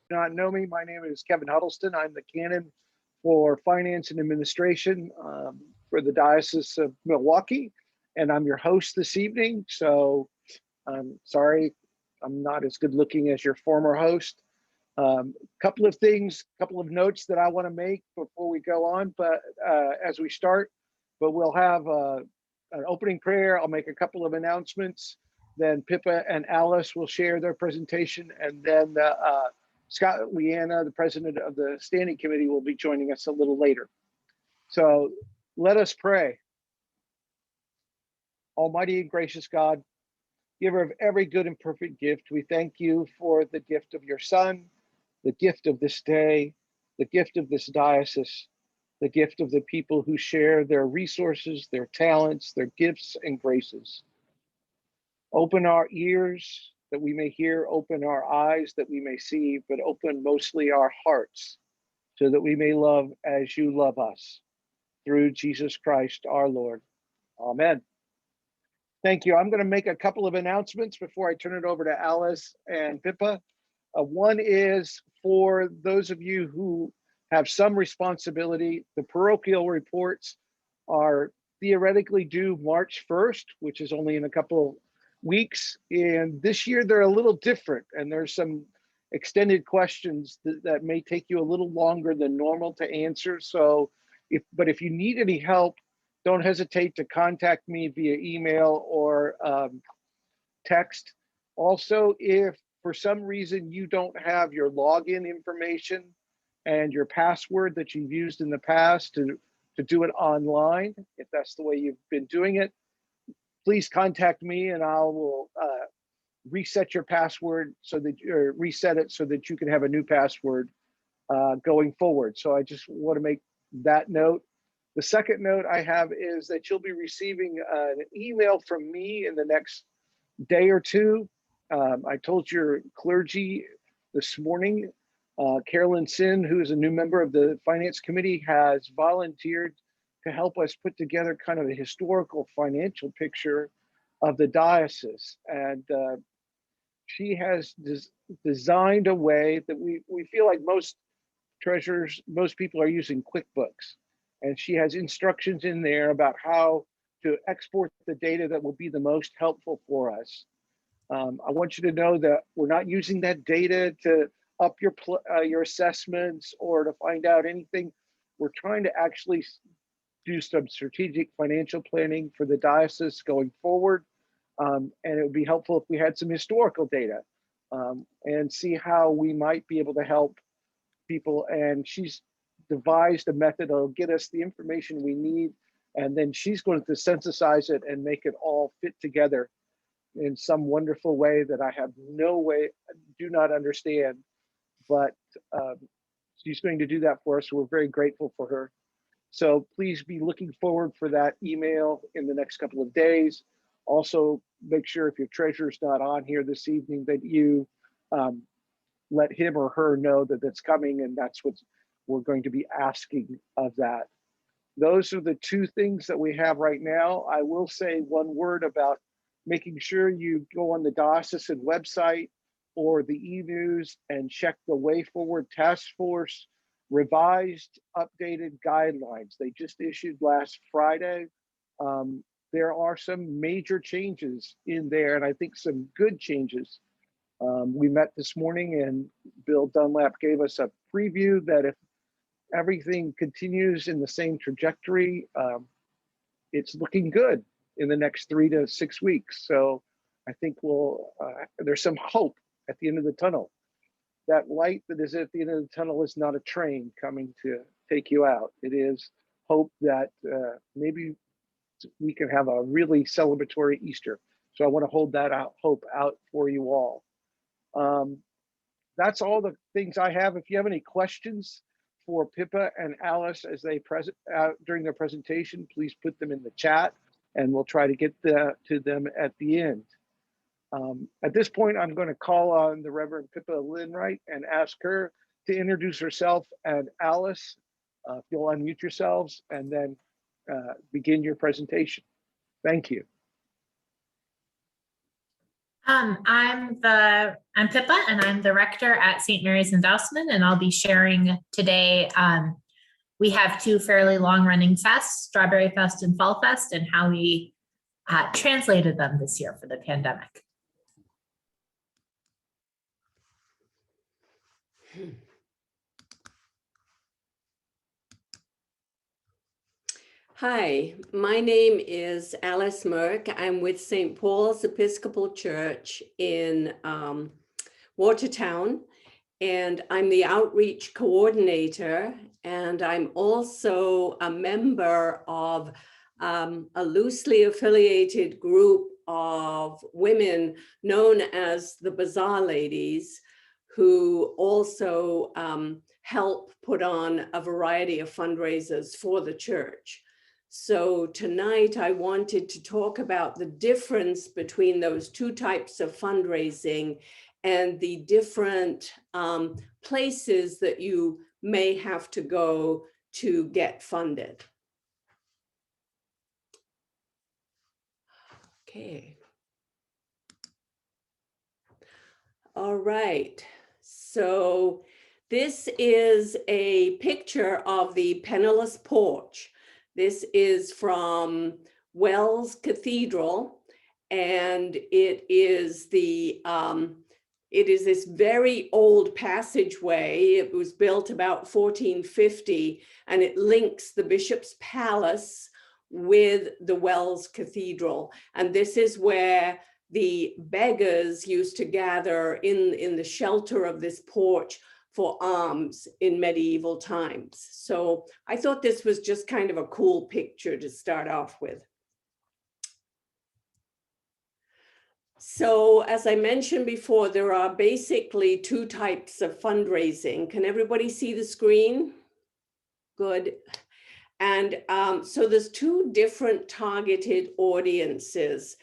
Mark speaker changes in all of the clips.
Speaker 1: Not know me, my name is Kevin Huddleston. I'm the canon for finance and administration for the Diocese of Milwaukee, and I'm your host this evening. So I'm sorry, I'm not as good looking as your former host. Couple of things, couple of notes that I want to make before we go on, but as we start, but we'll have an opening prayer. I'll make a couple of announcements. Then Pippa and Alice will share their presentation, and then Scott Leanna, the president of the standing committee, will be joining us a little later. So let us pray. Almighty and gracious God, giver of every good and perfect gift, we thank you for the gift of your Son, the gift of this day, the gift of this diocese, the gift of the people who share their resources, their talents, their gifts and graces. Open our ears that we may hear, open our eyes that we may see, but open mostly our hearts so that we may love as you love us. Through Jesus Christ, our Lord. Amen. Thank you. I'm going to make a couple of announcements before I turn it over to Alice and Pippa. One is for those of you who have some responsibility, the parochial reports are theoretically due March 1st, which is only in a couple of weeks. And this year they're a little different, and there's some extended questions that may take you a little longer than normal to answer. So if you need any help, don't hesitate to contact me via email or text. Also, if for some reason you don't have your login information and your password that you've used in the past to do it online, if that's the way you've been doing it, please contact me and I will reset your password so that or reset it so that you can have a new password going forward. So I just want to make that note. The second note I have is that you'll be receiving an email from me in the next day or two. I told your clergy this morning, Carolyn Sin, who is a new member of the Finance Committee, has volunteered to help us put together kind of a historical financial picture of the diocese. And she has designed a way that we feel like most treasurers, most people are using QuickBooks. And she has instructions in there about how to export the data that will be the most helpful for us. I want you to know that we're not using that data to up your assessments or to find out anything. We're trying to actually do some strategic financial planning for the diocese going forward. And it would be helpful if we had some historical data and see how we might be able to help people. And she's devised a method that'll get us the information we need. And then she's going to synthesize it and make it all fit together in some wonderful way that I have do not understand, but she's going to do that for us. We're very grateful for her. So please be looking forward for that email in the next couple of days. Also, make sure if your treasurer's not on here this evening that you let him or her know that that's coming, and that's what we're going to be asking of that. Those are the two things that we have right now. I will say one word about making sure you go on the diocesan website or the e-news and check the Way Forward Task Force revised, updated guidelines. They just issued last Friday. There are some major changes in there, and I think some good changes. We met this morning and Bill Dunlap gave us a preview that if everything continues in the same trajectory, it's looking good in the next 3 to 6 weeks. So I think there's some hope at the end of the tunnel. That light that is at the end of the tunnel is not a train coming to take you out. It is hope that maybe we can have a really celebratory Easter. So I want to hold that hope out for you all. That's all the things I have. If you have any questions for Pippa and Alice as they during their presentation, please put them in the chat and we'll try to get to them at the end. At this point, I'm going to call on the Reverend Pippa Linwright and ask her to introduce herself, and Alice, if you'll unmute yourselves and then begin your presentation. Thank you.
Speaker 2: I'm Pippa, and I'm the rector at St. Mary's in Dousman, and I'll be sharing today. We have two fairly long-running fests, Strawberry Fest and Fall Fest, and how we translated them this year for the pandemic.
Speaker 3: Hi, my name is Alice Merck. I'm with St. Paul's Episcopal Church in Watertown, and I'm the outreach coordinator, and I'm also a member of a loosely affiliated group of women known as the Bazaar Ladies, who also help put on a variety of fundraisers for the church. So tonight I wanted to talk about the difference between those two types of fundraising and the different places that you may have to go to get funded. Okay. All right. So this is a picture of the Penniless Porch. This is from Wells Cathedral, and it is this very old passageway. It was built about 1450, and it links the Bishop's Palace with the Wells Cathedral. And this is where the beggars used to gather in the shelter of this porch for alms in medieval times. So I thought this was just kind of a cool picture to start off with. So as I mentioned before, there are basically two types of fundraising. Can everybody see the screen? Good. And so there's two different targeted audiences.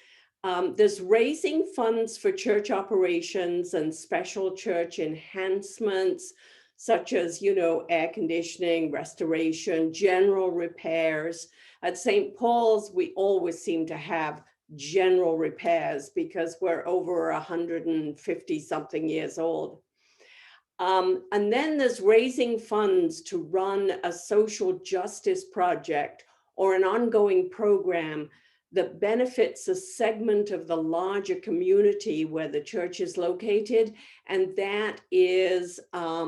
Speaker 3: There's raising funds for church operations and special church enhancements, such as, air conditioning, restoration, general repairs. At St. Paul's, we always seem to have general repairs because we're over 150 something years old. And then there's raising funds to run a social justice project or an ongoing program that benefits a segment of the larger community where the church is located. And that is a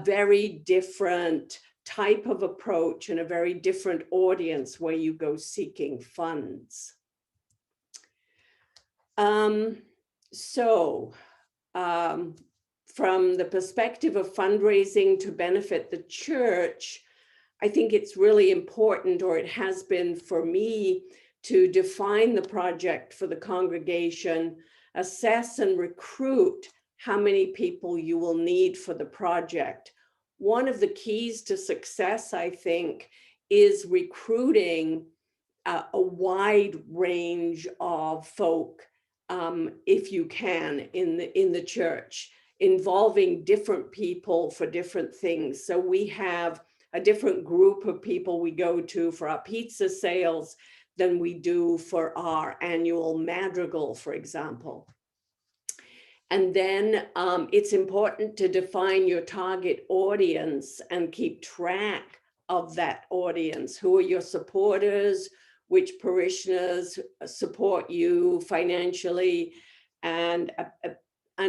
Speaker 3: very different type of approach and a very different audience where you go seeking funds. From the perspective of fundraising to benefit the church, I think it's really important, or it has been for me, to define the project for the congregation, assess and recruit how many people you will need for the project. One of the keys to success, I think, is recruiting a wide range of folk, if you can, in the church, involving different people for different things. So we have a different group of people we go to for our pizza sales than we do for our annual madrigal, for example. And then it's important to define your target audience and keep track of that audience. Who are your supporters? Which parishioners support you financially? And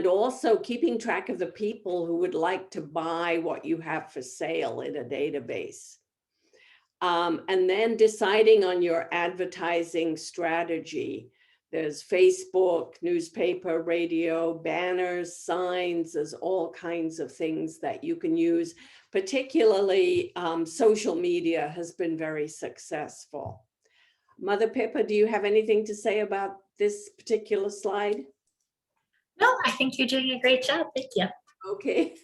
Speaker 3: also keeping track of the people who would like to buy what you have for sale in a database. And then deciding on your advertising strategy. There's Facebook, newspaper, radio, banners, signs. There's all kinds of things that you can use. Particularly social media has been very successful. Mother Pippa, do you have anything to say about this particular slide?
Speaker 2: No, I think you're doing a great job. Thank you.
Speaker 3: Okay.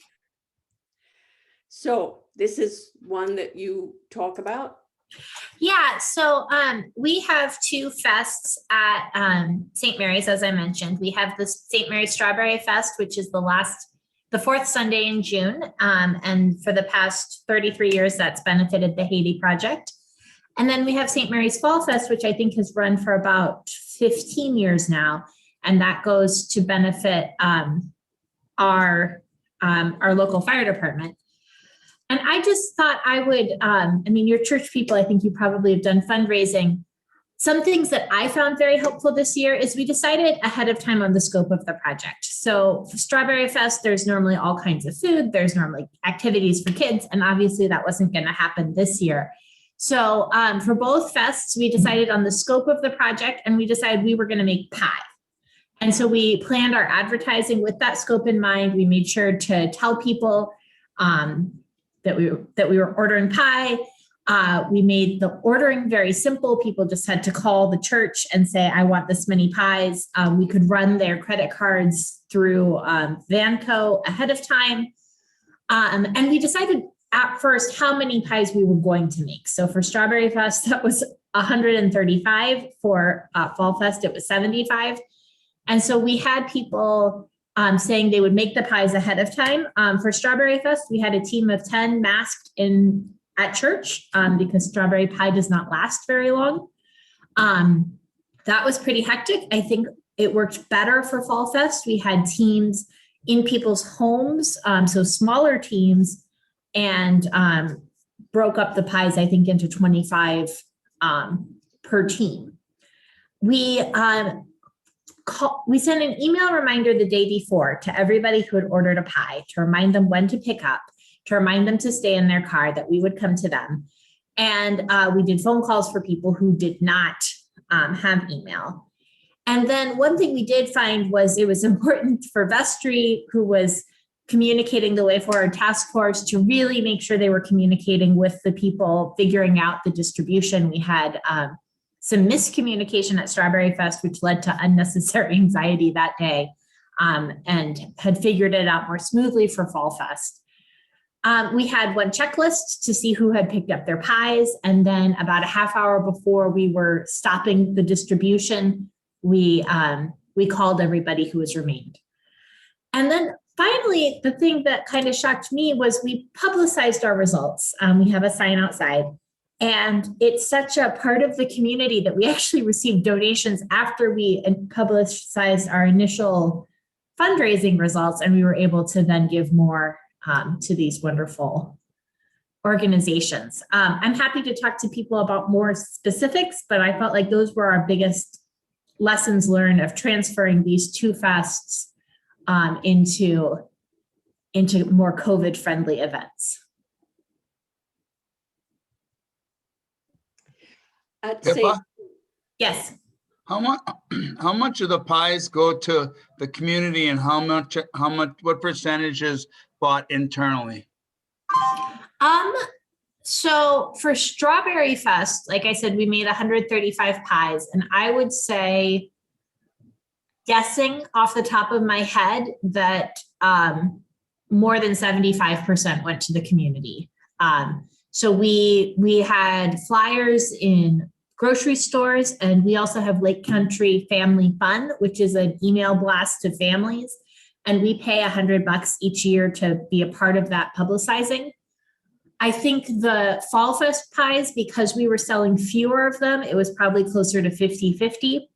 Speaker 3: So this is one that you talk about?
Speaker 2: Yeah, so we have two fests at St. Mary's, as I mentioned. We have the St. Mary's Strawberry Fest, which is the fourth Sunday in June. And for the past 33 years, that's benefited the Haiti Project. And then we have St. Mary's Fall Fest, which I think has run for about 15 years now. And that goes to benefit our local fire department. And I just thought I would, your church people, I think you probably have done fundraising. Some things that I found very helpful this year is we decided ahead of time on the scope of the project. So for Strawberry Fest, there's normally all kinds of food. There's normally activities for kids. And obviously that wasn't going to happen this year. So for both fests, we decided on the scope of the project, and we decided we were going to make pie. And so we planned our advertising with that scope in mind. We made sure to tell people that we were ordering pie. We made the ordering very simple. People just had to call the church and say, I want this many pies. We could run their credit cards through Vanco ahead of time. And we decided at first how many pies we were going to make. So for Strawberry Fest, that was 135. For Fall Fest, it was 75. And so we had people saying they would make the pies ahead of time. For Strawberry Fest, we had a team of 10 masked at church because strawberry pie does not last very long. That was pretty hectic. I think it worked better for Fall Fest. We had teams in people's homes, so smaller teams, and broke up the pies, I think, into 25 per team. We sent an email reminder the day before to everybody who had ordered a pie to remind them when to pick up, to remind them to stay in their car, that we would come to them. And we did phone calls for people who did not have email. And then one thing we did find was it was important for Vestry, who was communicating the way forward task force, to really make sure they were communicating with the people figuring out the distribution. We had some miscommunication at Strawberry Fest, which led to unnecessary anxiety that day, and had figured it out more smoothly for Fall Fest. We had one checklist to see who had picked up their pies. And then about a half hour before we were stopping the distribution, we called everybody who was remained. And then finally, the thing that kind of shocked me was we publicized our results. We have a sign outside, and it's such a part of the community that we actually received donations after we publicized our initial fundraising results, and we were able to then give more to these wonderful organizations. I'm happy to talk to people about more specifics, but I felt like those were our biggest lessons learned of transferring these two fests into more COVID-friendly events.
Speaker 4: Pippa,
Speaker 2: Yes.
Speaker 4: how much of the pies go to the community, and what percentage is bought internally?
Speaker 2: So for Strawberry Fest, like I said, we made 135 pies, and I would say, guessing off the top of my head, that more than 75% went to the community. So we had flyers in grocery stores, and we also have Lake Country Family Fun, which is an email blast to families. And we pay $100 each year to be a part of that publicizing. I think the Fall Fest pies, because we were selling fewer of them, it was probably closer to 50-50.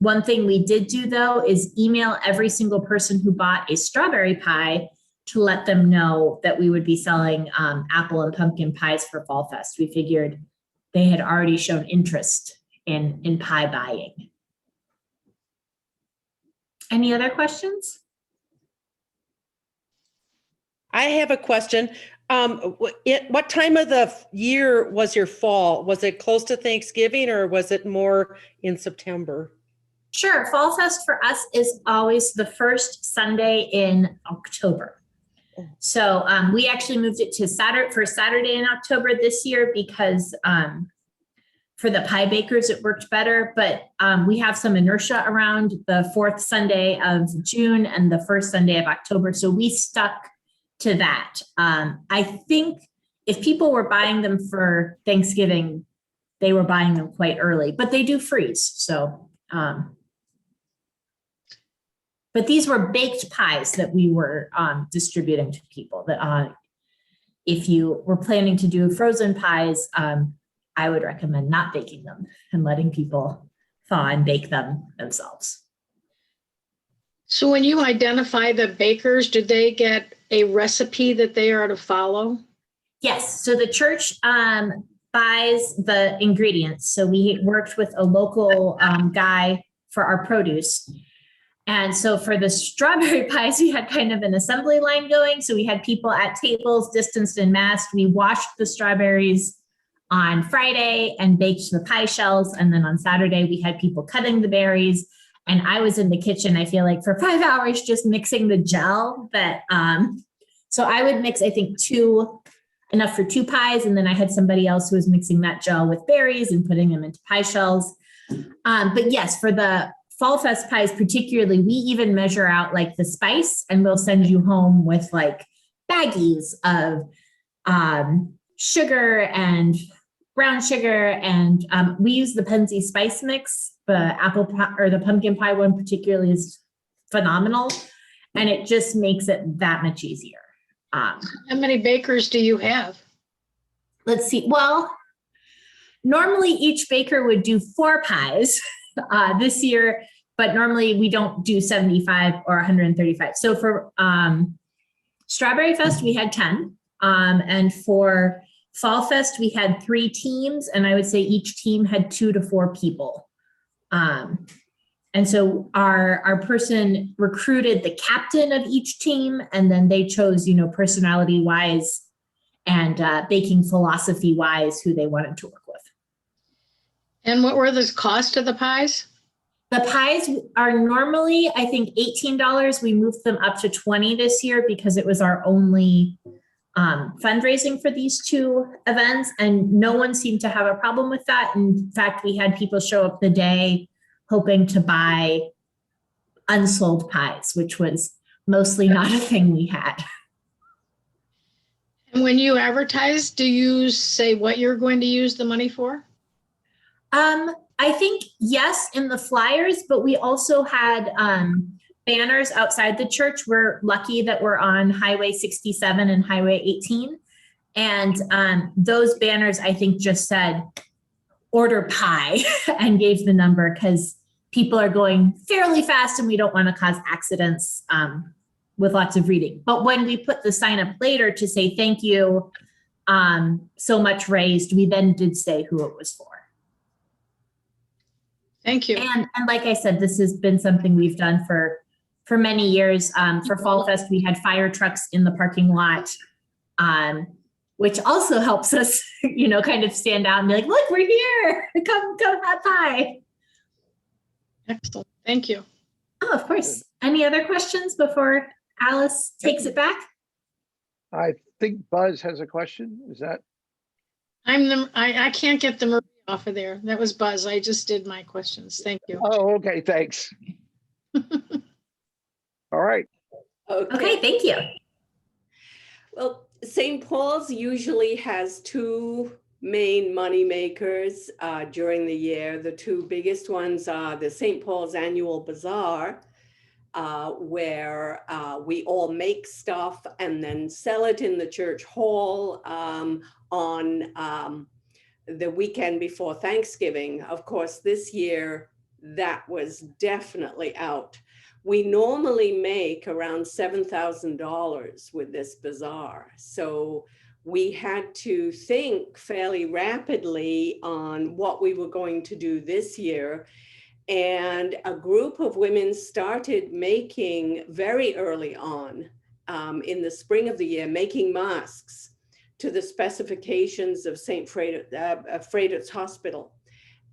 Speaker 2: One thing we did do, though, is email every single person who bought a strawberry pie to let them know that we would be selling apple and pumpkin pies for Fall Fest. We figured they had already shown interest in pie buying. Any other questions?
Speaker 5: I have a question. What time of the year was your fall? Was it close to Thanksgiving, or was it more in September?
Speaker 2: Sure. Fall Fest for us is always the first Sunday in October. So we actually moved it to Saturday in October this year because for the pie bakers, it worked better. But we have some inertia around the fourth Sunday of June and the first Sunday of October. So we stuck to that. I think if people were buying them for Thanksgiving, they were buying them quite early, but they do freeze. So, but these were baked pies that we were distributing to people. That if you were planning to do frozen pies, I would recommend not baking them and letting people thaw and bake them themselves.
Speaker 6: So when you identify the bakers, do they get a recipe that they are to follow?
Speaker 2: Yes, so the church buys the ingredients. So we worked with a local guy for our produce. And so for the strawberry pies, we had kind of an assembly line going. So we had people at tables, distanced and masked. We washed the strawberries on Friday and baked the pie shells. And then on Saturday, we had people cutting the berries. And I was in the kitchen, I feel like, for 5 hours just mixing the gel. But so I would mix, I think, enough for 2 pies. And then I had somebody else who was mixing that gel with berries and putting them into pie shells. But yes, for the Fall Fest pies particularly, we even measure out like the spice, and we'll send you home with like baggies of sugar and brown sugar. And we use the Penzi spice mix. The apple pie or the pumpkin pie one particularly is phenomenal. And it just makes it that much easier.
Speaker 6: How many bakers do you have?
Speaker 2: Let's see. Well, normally each baker would do 4 pies this year, but normally we don't do 75 or 135. So for Strawberry Fest, we had 10. And for Fall Fest, we had 3 teams. And I would say each team had 2 to 4 people. And so our person recruited the captain of each team, and then they chose, personality wise and baking philosophy wise, who they wanted to work with.
Speaker 6: And what were the cost of the pies?
Speaker 2: The pies are normally, I think, $18. We moved them up to $20 this year because it was our only fundraising for these 2 events, and no one seemed to have a problem with that. In fact, we had people show up the day hoping to buy unsold pies, which was mostly not a thing we had.
Speaker 6: And when you advertise, do you say what you're going to use the money for?
Speaker 2: I think yes, in the flyers, but we also had banners outside the church. We're lucky that we're on Highway 67 and Highway 18. And those banners, I think, just said order pie and gave the number because people are going fairly fast and we don't want to cause accidents with lots of reading. But when we put the sign up later to say thank you, so much raised, we then did say who it was for.
Speaker 6: Thank you.
Speaker 2: And like I said, this has been something we've done for many years. For Fall Fest, we had fire trucks in the parking lot, which also helps us, kind of stand out and be like, look, we're here. Come have pie.
Speaker 6: Excellent. Thank you.
Speaker 2: Oh, of course. Any other questions before Alice takes it back?
Speaker 1: I think Buzz has a question. Is that?
Speaker 6: I can't get the Marie off of there. That was Buzz. I just did my questions. Thank you.
Speaker 1: Oh, okay. Thanks. All right.
Speaker 2: Okay, thank you.
Speaker 3: Well, St. Paul's usually has 2 main money makers during the year. The 2 biggest ones are the St. Paul's Annual Bazaar, where we all make stuff and then sell it in the church hall on the weekend before Thanksgiving. Of course, this year that was definitely out. We normally make around $7,000 with this bazaar. So we had to think fairly rapidly on what we were going to do this year. And a group of women started making very early on in the spring of the year, making masks to the specifications of St. Freitas Hospital.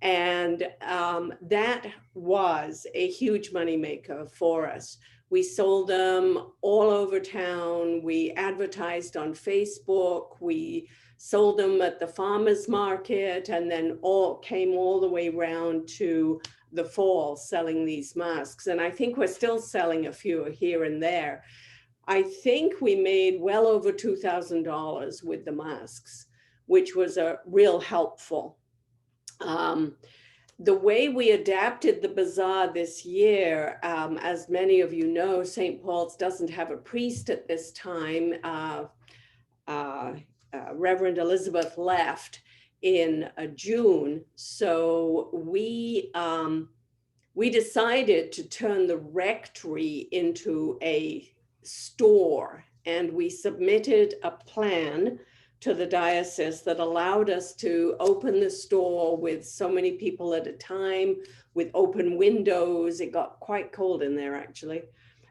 Speaker 3: And that was a huge moneymaker for us. We sold them all over town. We advertised on Facebook. We sold them at the farmer's market, and then came all the way around to the fall selling these masks. And I think we're still selling a few here and there. I think we made well over $2,000 with the masks, which was a real helpful. The way we adapted the bazaar this year, as many of you know, St. Paul's doesn't have a priest at this time. Reverend Elizabeth left, in June. So we decided to turn the rectory into a store, and we submitted a plan to the diocese that allowed us to open the store with so many people at a time, with open windows. It got quite cold in there, actually.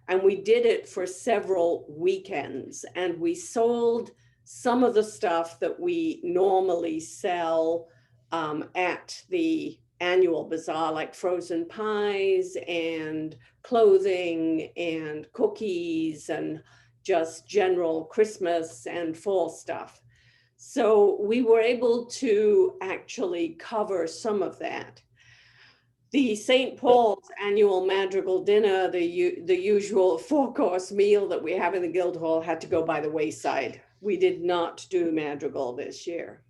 Speaker 3: And we did it for several weekends, and we sold some of the stuff that we normally sell at the annual bazaar, like frozen pies and clothing and cookies and just general Christmas and fall stuff. So we were able to actually cover some of that. The St. Paul's annual madrigal dinner, the usual 4-course meal that we have in the Guildhall, had to go by the wayside. We did not do madrigal this year.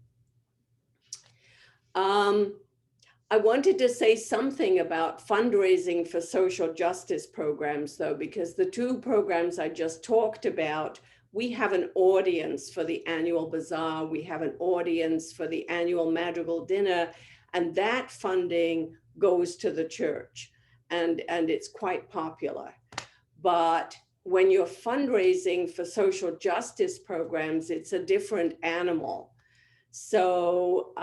Speaker 3: I wanted to say something about fundraising for social justice programs, though, because the two programs I just talked about, we have an audience for the annual bazaar, we have an audience for the annual madrigal dinner, and that funding goes to the church, and it's quite popular. But when you're fundraising for social justice programs, it's a different animal. So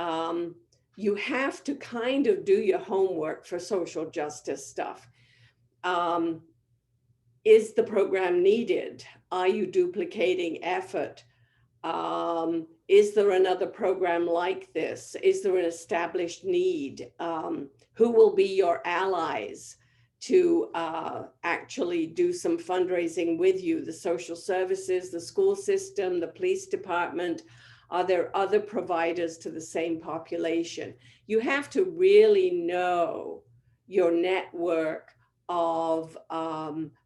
Speaker 3: you have to kind of do your homework for social justice stuff. Is the program needed? Are you duplicating effort? Is there another program like this? Is there an established need? Who will be your allies to actually do some fundraising with you? The social services, the school system, the police department. Are there other providers to the same population? You have to really know your network of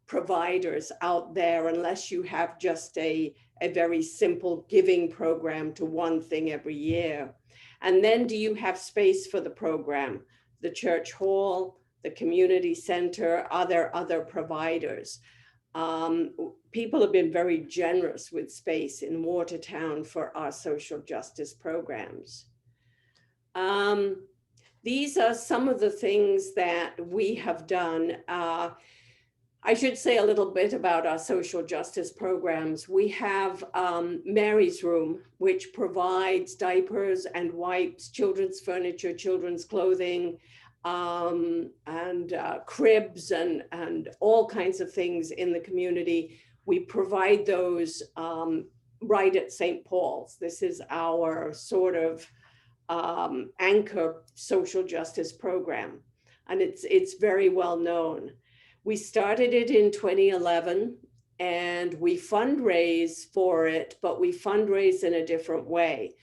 Speaker 3: providers out there, unless you have just a very simple giving program to one thing every year. And then do you have space for the program? The church hall, the community center, are there other providers? People have been very generous with space in Watertown for our social justice programs. These are some of the things that we have done. I should say a little bit about our social justice programs. We have Mary's Room, which provides diapers and wipes, children's furniture, children's clothing, and cribs and all kinds of things in the community. We provide those right at St. Paul's. This is our sort of anchor social justice program, and it's very well known. We started it in 2011, and we fundraise for it, but we fundraise in a different way.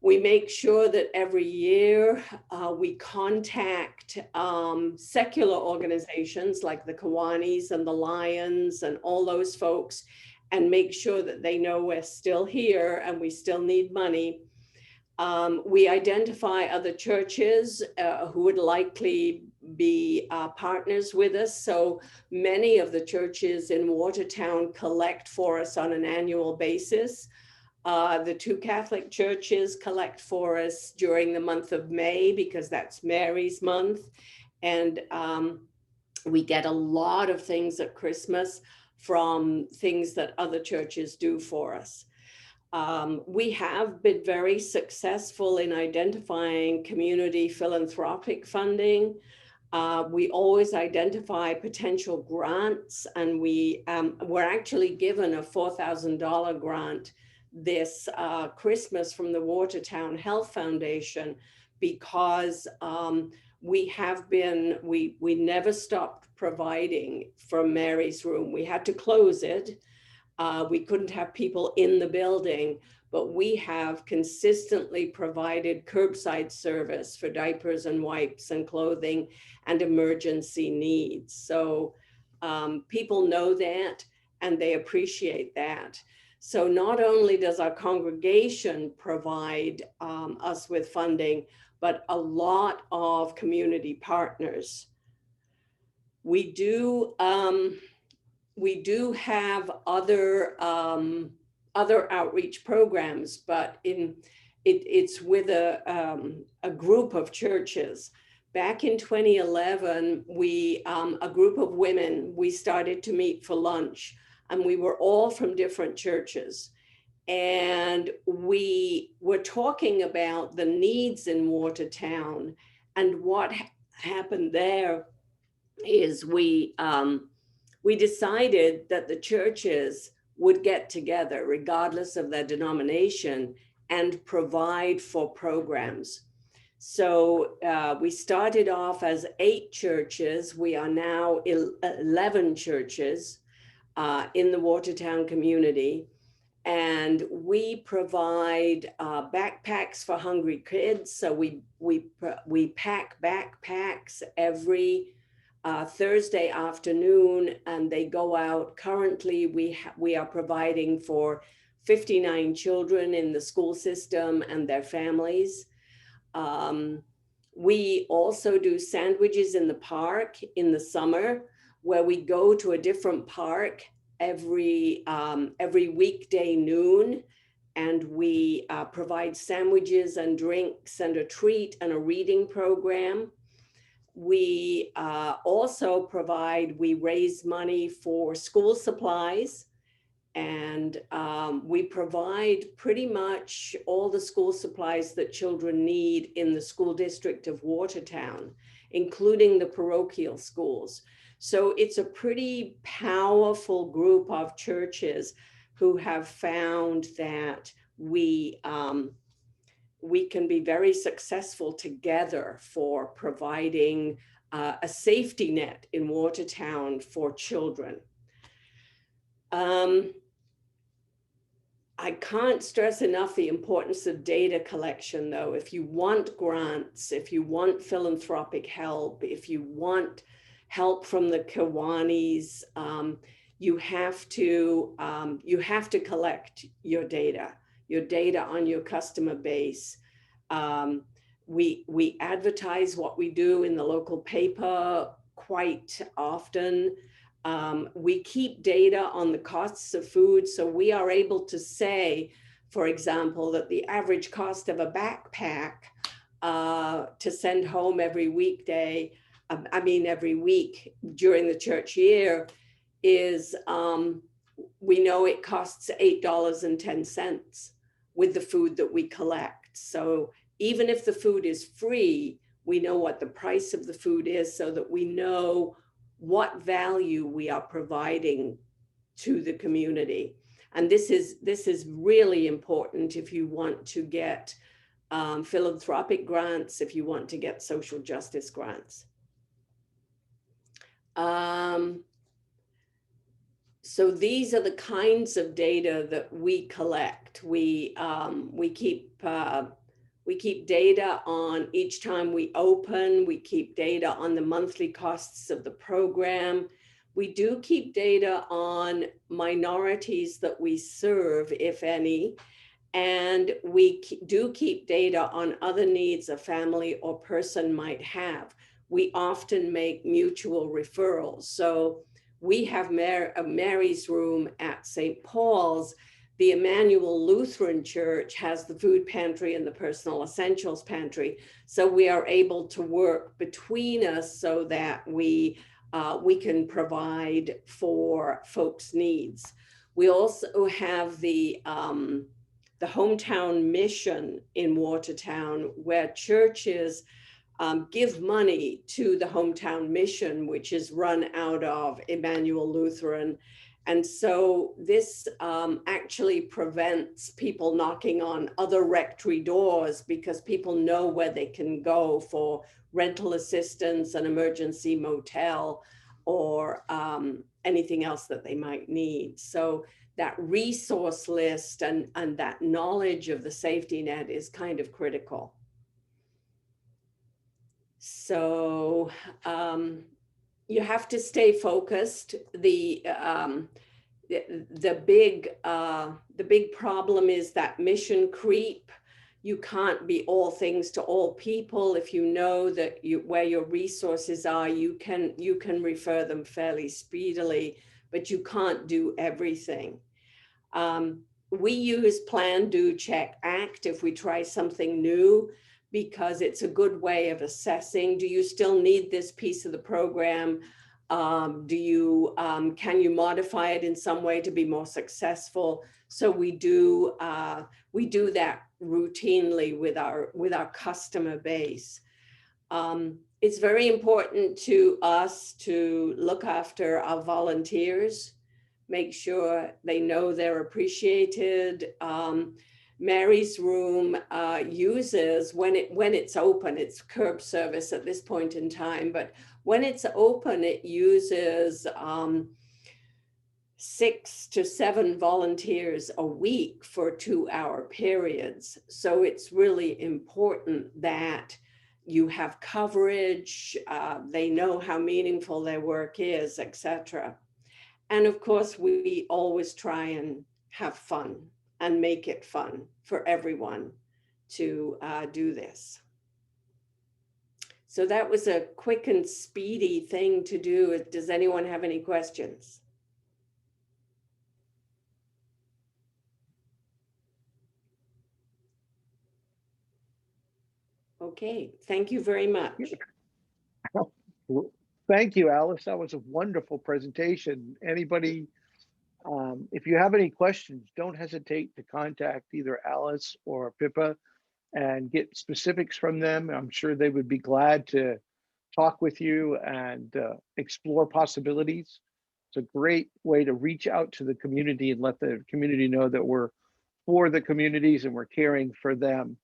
Speaker 3: We make sure that every year we contact secular organizations like the Kiwanis and the Lions and all those folks, and make sure that they know we're still here and we still need money. We identify other churches who would likely be partners with us. So many of the churches in Watertown collect for us on an annual basis. The two Catholic churches collect for us during the month of May, because that's Mary's month. And we get a lot of things at Christmas from things that other churches do for us. We have been very successful in identifying community philanthropic funding. We always identify potential grants, and we're actually given a $4,000 grant this Christmas from the Watertown Health Foundation, because we never stopped providing from Mary's Room. We had to close it. We couldn't have people in the building, but we have consistently provided curbside service for diapers and wipes and clothing and emergency needs. So people know that, and they appreciate that. So not only does our congregation provide us with funding, but a lot of community partners. We do have other outreach programs, but in it's with a group of churches. Back in 2011, a group of women, we started to meet for lunch, and we were all from different churches. And we were talking about the needs in Watertown. And what happened there is we decided that the churches would get together, regardless of their denomination, and provide for programs. So we started off as 8 churches. We are now 11 churches in the Watertown community. And we provide backpacks for hungry kids. So we pack backpacks every Thursday afternoon, and they go out. Currently, we are providing for 59 children in the school system and their families. We also do sandwiches in the park in the summer, where we go to a different park every weekday noon, and we provide sandwiches and drinks and a treat and a reading program. We also we raise money for school supplies, and we provide pretty much all the school supplies that children need in the school district of Watertown, including the parochial schools. So it's a pretty powerful group of churches who have found that we can be very successful together for providing a safety net in Watertown for children. I can't stress enough the importance of data collection, though. If you want grants, if you want philanthropic help, if you want help from the Kiwanis, you have to collect your data on your customer base. We advertise what we do in the local paper quite often. We keep data on the costs of food, so we are able to say, for example, that the average cost of a backpack to send home every weekday, every week during the church year is, we know it costs $8.10 with the food that we collect. So even if the food is free, we know what the price of the food is, so that we know what value we are providing to the community. And this is really important if you want to get philanthropic grants, if you want to get social justice grants. So these are the kinds of data that we collect. We keep data on each time we open. We keep data on the monthly costs of the program. We do keep data on minorities that we serve, if any, and we do keep data on other needs a family or person might have. We often make mutual referrals. So we have Mary's Room at St. Paul's. The Emmanuel Lutheran Church has the food pantry and the personal essentials pantry. So we are able to work between us so that we can provide for folks' needs. We also have the hometown mission in Watertown, where churches give money to the hometown mission, which is run out of Emmanuel Lutheran. And so this actually prevents people knocking on other rectory doors, because people know where they can go for rental assistance, an emergency motel, or anything else that they might need. So that resource list and that knowledge of the safety net is kind of critical. So you have to stay focused. The big problem is that mission creep. You can't be all things to all people. If you know that where your resources are, you can refer them fairly speedily, but you can't do everything. we use Plan, Do, Check, Act if we try something new, because it's a good way of assessing, do you still need this piece of the program? Can you modify it in some way to be more successful? So we do that routinely with our customer base. It's very important to us to look after our volunteers, make sure they know they're appreciated. Mary's Room uses, when it's open, it's curb service at this point in time, but when it's open, it uses 6 to 7 volunteers a week for 2-hour periods. So it's really important that you have coverage, they know how meaningful their work is, etc. And of course, we always try and have fun and make it fun for everyone to do this. So that was a quick and speedy thing to do. Does anyone have any questions? Okay, thank you very much.
Speaker 1: Well, thank you, Alice. That was a wonderful presentation. Anybody, if you have any questions, don't hesitate to contact either Alice or Pippa and get specifics from them. I'm sure they would be glad to talk with you and explore possibilities. It's a great way to reach out to the community and let the community know that we're for the communities and we're caring for them.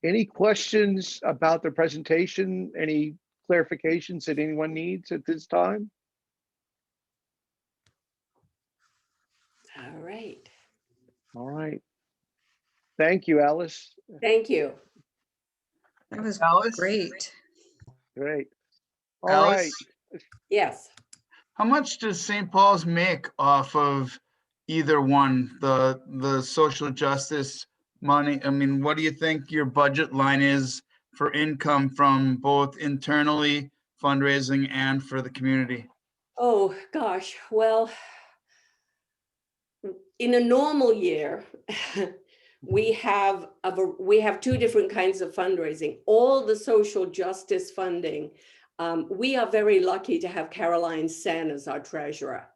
Speaker 1: Any questions about the presentation? Any clarifications that anyone needs at this time?
Speaker 3: All right.
Speaker 1: All right. Thank you, Alice.
Speaker 3: Thank you.
Speaker 7: That was
Speaker 4: Alice?
Speaker 7: great.
Speaker 1: Great. All right.
Speaker 4: Alice,
Speaker 3: Yes.
Speaker 4: how much does St. Paul's make off of either one, the social justice money? I mean, what do you think your budget line is for income from both internally fundraising and for the community?
Speaker 3: Oh, gosh. Well, in a normal year, we have 2 different kinds of fundraising. All the social justice funding, we are very lucky to have Caroline Sen as our treasurer.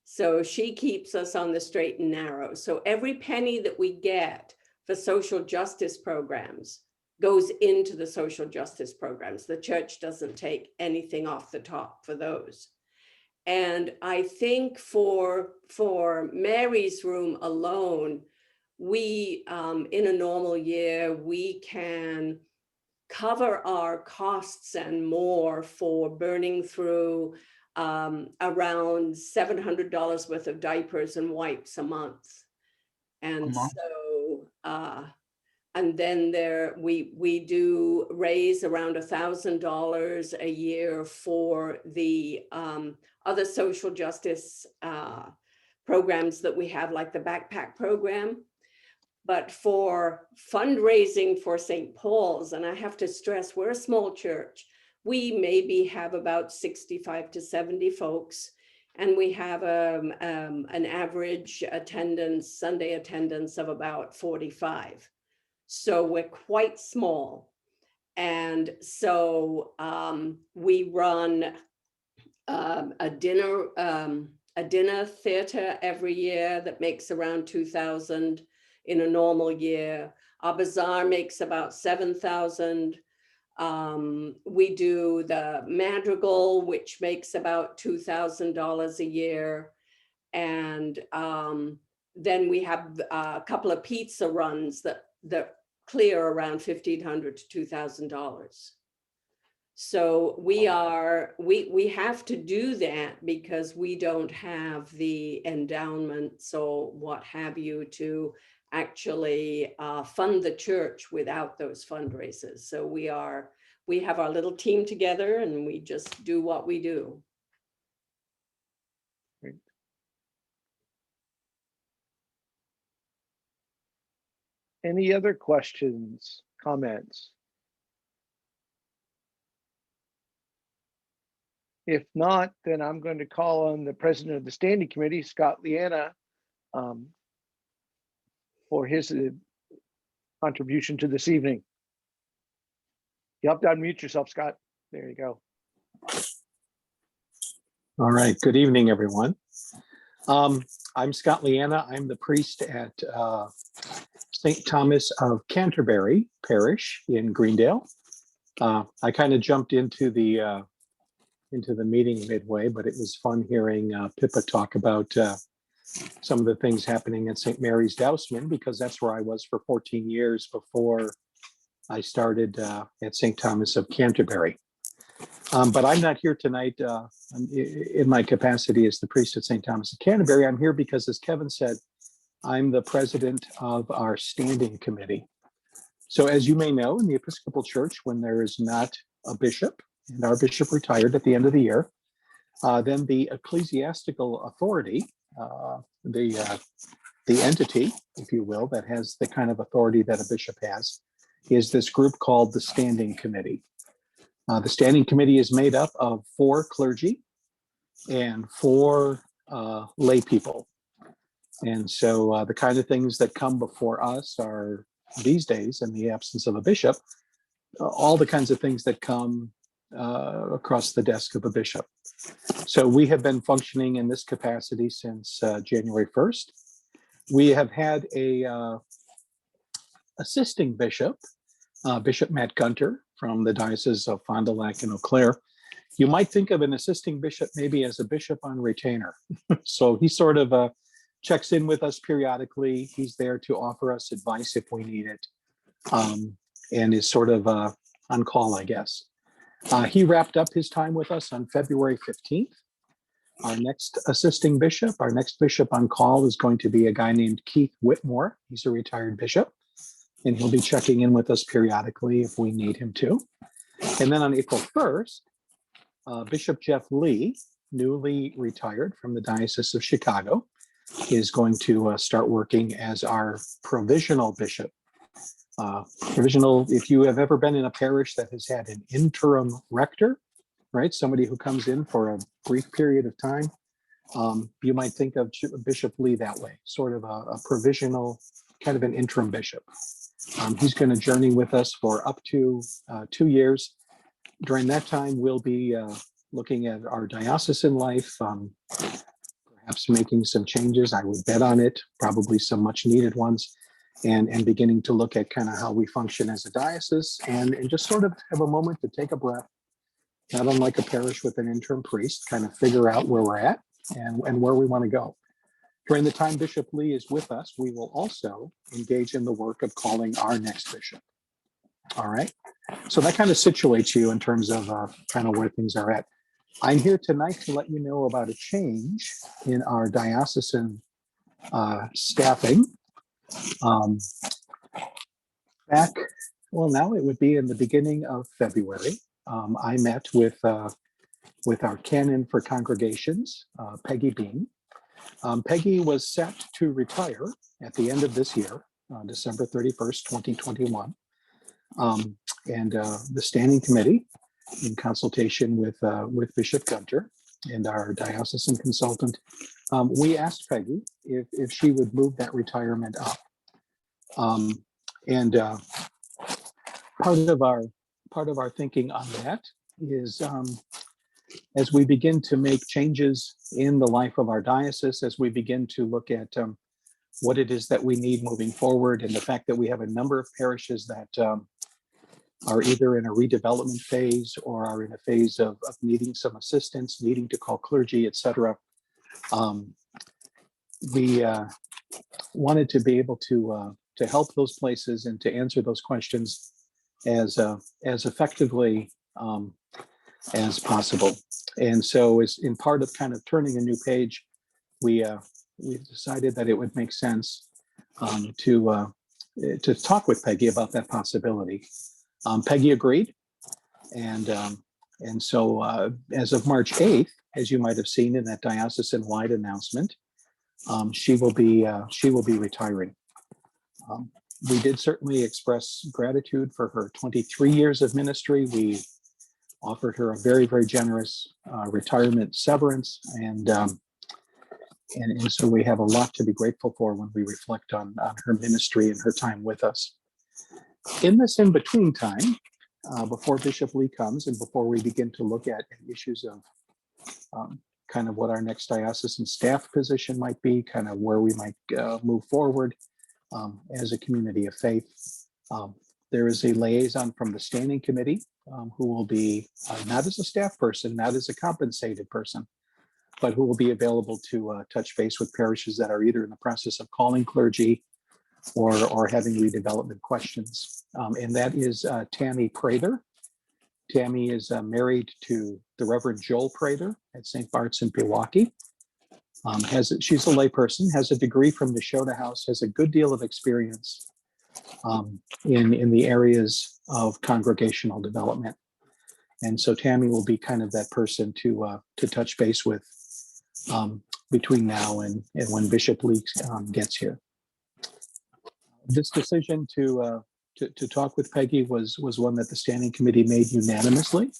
Speaker 3: So she keeps us on the straight and narrow. So every penny that we get for social justice programs goes into the social justice programs. The church doesn't take anything off the top for those. And I think for Mary's Room alone, we, in a normal year, we can cover our costs and more for burning through around $700 worth of diapers and wipes a month. And so, and then we do raise around $1,000 a year for the other social justice programs that we have, like the backpack program. But for fundraising for St. Paul's, and I have to stress, we're a small church. We maybe have about 65 to 70 folks, and we have an average attendance, Sunday attendance of about 45. So we're quite small. And so we run a dinner theater every year that makes around 2,000 in a normal year. Our bazaar makes about 7,000. We do the madrigal, which makes about $2,000 a year. And then we have a couple of pizza runs that clear around $1,500 to $2,000. So we have to do that because we don't have the endowments or what have you to actually fund the church without those fundraisers. So we have our little team together and we just do what we do.
Speaker 1: Great. Any other questions, comments? If not, then I'm going to call on the president of the standing committee, Scott Leanna, for his contribution to this evening. You have to unmute yourself, Scott. There you go.
Speaker 8: All right. Good evening, everyone. I'm Scott Leanna. I'm the priest at St. Thomas of Canterbury Parish in Greendale. I kind of jumped into the meeting midway, but it was fun hearing Pippa talk about some of the things happening at St. Mary's Dousman, because that's where I was for 14 years before I started at St. Thomas of Canterbury. But I'm not here tonight in my capacity as the priest at St. Thomas of Canterbury. I'm here because, as Kevin said, I'm the president of our standing committee. So as you may know, in the Episcopal Church, when there is not a bishop, and our bishop retired at the end of the year, then the ecclesiastical authority, the entity, if you will, that has the kind of authority that a bishop has, is this group called the Standing Committee. The Standing Committee is made up of 4 clergy and 4 lay people. And so the kind of things that come before us are, these days, in the absence of a bishop, all the kinds of things that come across the desk of a bishop. So we have been functioning in this capacity since January 1st. We have had a assisting bishop, Bishop Matt Gunter from the Diocese of Fond du Lac and Eau Claire. You might think of an assisting bishop maybe as a bishop on retainer. So he sort of checks in with us periodically. He's there to offer us advice if we need it, and is sort of on call, I guess. He wrapped up his time with us on February 15th. Our next assisting bishop, our next bishop on call, is going to be a guy named Keith Whitmore. He's a retired bishop, and he'll be checking in with us periodically if we need him to. And then on April 1st, Bishop Jeff Lee, newly retired from the Diocese of Chicago, is going to start working as our provisional bishop. Provisional, if you have ever been in a parish that has had an interim rector, right? Somebody who comes in for a brief period of time, you might think of Bishop Lee that way, sort of a provisional, kind of an interim bishop. He's going to journey with us for up to 2 years. During that time, we'll be looking at our diocesan life, perhaps making some changes. I would bet on it, probably some much needed ones, and beginning to look at kind of how we function as a diocese, and just sort of have a moment to take a breath, not unlike a parish with an interim priest, kind of figure out where we're at and where we want to go. During the time Bishop Lee is with us, we will also engage in the work of calling our next bishop. All right. So that kind of situates you in terms of kind of where things are at. I'm here tonight to let you know about a change in our diocesan staffing. Now it would be in the beginning of February. I met with our canon for congregations, Peggy Bean. Peggy was set to retire at the end of this year, December 31st, 2021. And the standing committee, in consultation with Bishop Gunter and our diocesan consultant, we asked Peggy if she would move that retirement up. Part of our thinking on that is, as we begin to make changes in the life of our diocese, as we begin to look at what it is that we need moving forward, and the fact that we have a number of parishes that are either in a redevelopment phase or are in a phase of needing some assistance, needing to call clergy, et cetera. We wanted to be able to help those places and to answer those questions as effectively as possible. And so, as in part of kind of turning a new page, we decided that it would make sense to talk with Peggy about that possibility. Peggy agreed, and so as of March 8th, as you might have seen in that diocesan-wide announcement, she will be retiring. We did certainly express gratitude for her 23 years of ministry. We offered her a very, very generous retirement severance, and And so we have a lot to be grateful for when we reflect on her ministry and her time with us. In this in-between time, before Bishop Lee comes and before we begin to look at issues of kind of what our next diocesan staff position might be, kind of where we might move forward as a community of faith. There is a liaison from the standing committee who will be not as a staff person, not as a compensated person, but who will be available to touch base with parishes that are either in the process of calling clergy or having redevelopment questions. And that is Tammy Prather. Tammy is married to the Reverend Joel Prather at St. Bart's in Pewaukee. She's a layperson, has a degree from Neshota House, has a good deal of experience in the areas of congregational development. And so Tammy will be kind of that person to touch base with between now and when Bishop Lee gets here. This decision to talk with Peggy was one that the standing committee made unanimously,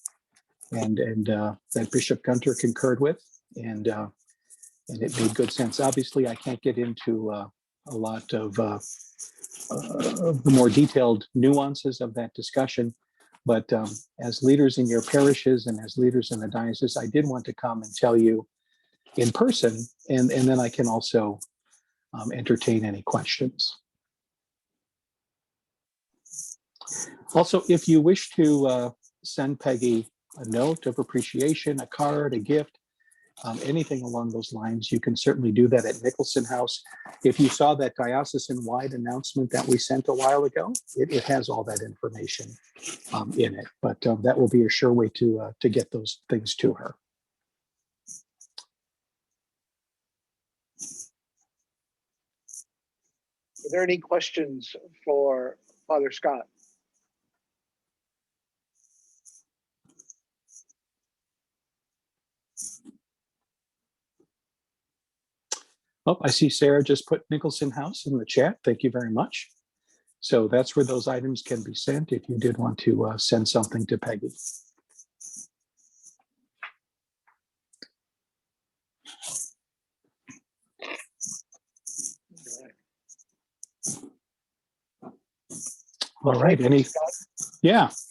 Speaker 8: and that Bishop Gunter concurred with, and it made good sense. Obviously, I can't get into a lot of the more detailed nuances of that discussion, but as leaders in your parishes and as leaders in the diocese, I did want to come and tell you in person, and then I can also entertain any questions. Also, if you wish to send Peggy a note of appreciation, a card, a gift, anything along those lines, you can certainly do that at Nicholson House. If you saw that diocesan-wide announcement that we sent a while ago, it has all that information in it, but that will be a sure way to get those things to her.
Speaker 1: Are there any questions for Father Scott?
Speaker 8: Oh, I see Sarah just put Nicholson House in the chat. Thank you very much. So that's where those items can be sent if you did want to send something to Peggy. All right.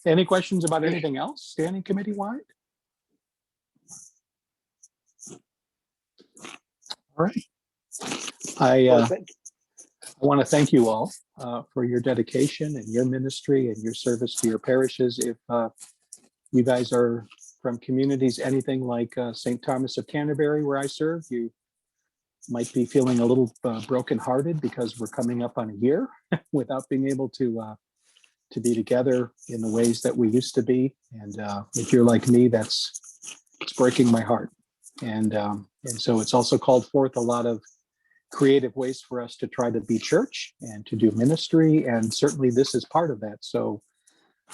Speaker 8: Any questions about anything else standing committee wide? All right. I want to thank you all for your dedication and your ministry and your service to your parishes. If you guys are from communities anything like St. Thomas of Canterbury, where I serve, you might be feeling a little brokenhearted because we're coming up on a year without being able to be together in the ways that we used to be. And if you're like me, it's breaking my heart. And so it's also called forth a lot of creative ways for us to try to be church and to do ministry. And certainly this is part of that. So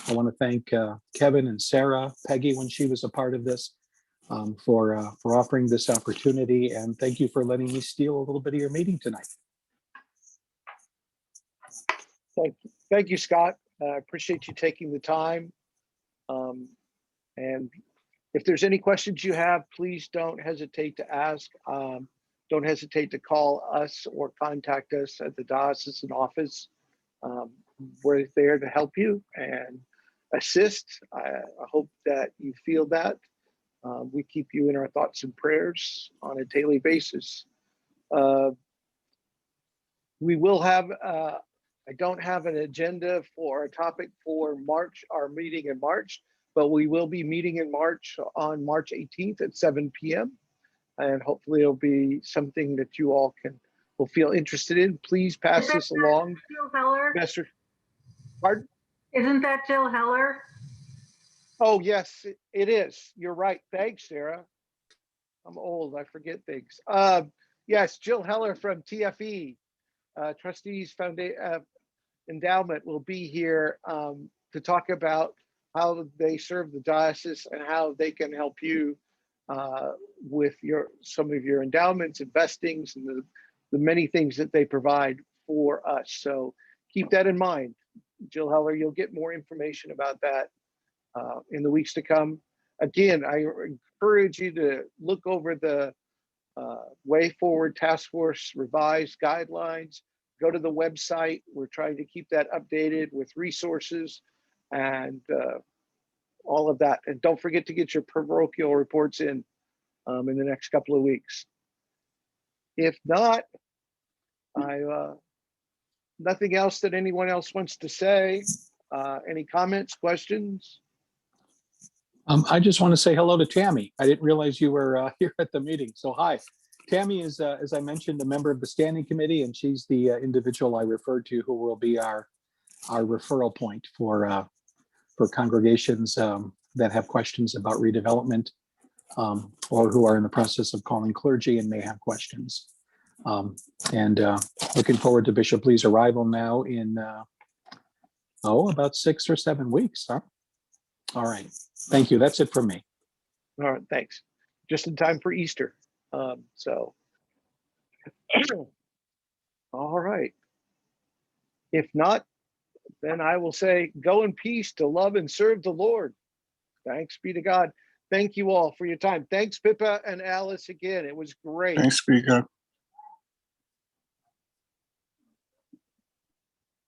Speaker 8: I want to thank Kevin and Sarah, Peggy, when she was a part of this, for offering this opportunity. And thank you for letting me steal a little bit of your meeting tonight.
Speaker 1: Thank you, Scott. I appreciate you taking the time. And if there's any questions you have, please don't hesitate to ask. Don't hesitate to call us or contact us at the diocesan office. We're there to help you and assist. I hope that you feel that. We keep you in our thoughts and prayers on a daily basis. We will have, I don't have an agenda for a topic for March, our meeting in March, but we will be meeting in March on March 18th at 7 p.m. And hopefully it'll be something that you all will feel interested in. Please pass this along.
Speaker 7: Jill Heller?
Speaker 1: Master, pardon?
Speaker 7: Isn't that Jill Heller?
Speaker 1: Oh, yes, it is. You're right. Thanks, Sarah. I'm old. I forget things. Yes, Jill Heller from TFE, Trustees Endowment, will be here to talk about how they serve the diocese and how they can help you with some of your endowments, investings, and the many things that they provide for us. So keep that in mind. Jill Heller, you'll get more information about that in the weeks to come. Again, I encourage you to look over the Way Forward Task Force revised guidelines. Go to the website. We're trying to keep that updated with resources and all of that. And don't forget to get your parochial reports in the next couple of weeks. If not, nothing else that anyone else wants to say. Any comments, questions?
Speaker 8: I just want to say hello to Tammy. I didn't realize you were here at the meeting. So hi. Tammy is, as I mentioned, a member of the standing committee, and she's the individual I referred to who will be our referral point for congregations that have questions about redevelopment or who are in the process of calling clergy and may have questions. Looking forward to Bishop Lee's arrival now in about 6 or 7 weeks. Huh? All right. Thank you. That's it from me.
Speaker 1: All right, thanks. Just in time for Easter. All right. If not, then I will say, go in peace to love and serve the Lord. Thanks be to God. Thank you all for your time. Thanks, Pippa and Alice, again. It was great.
Speaker 4: Thanks, Speaker.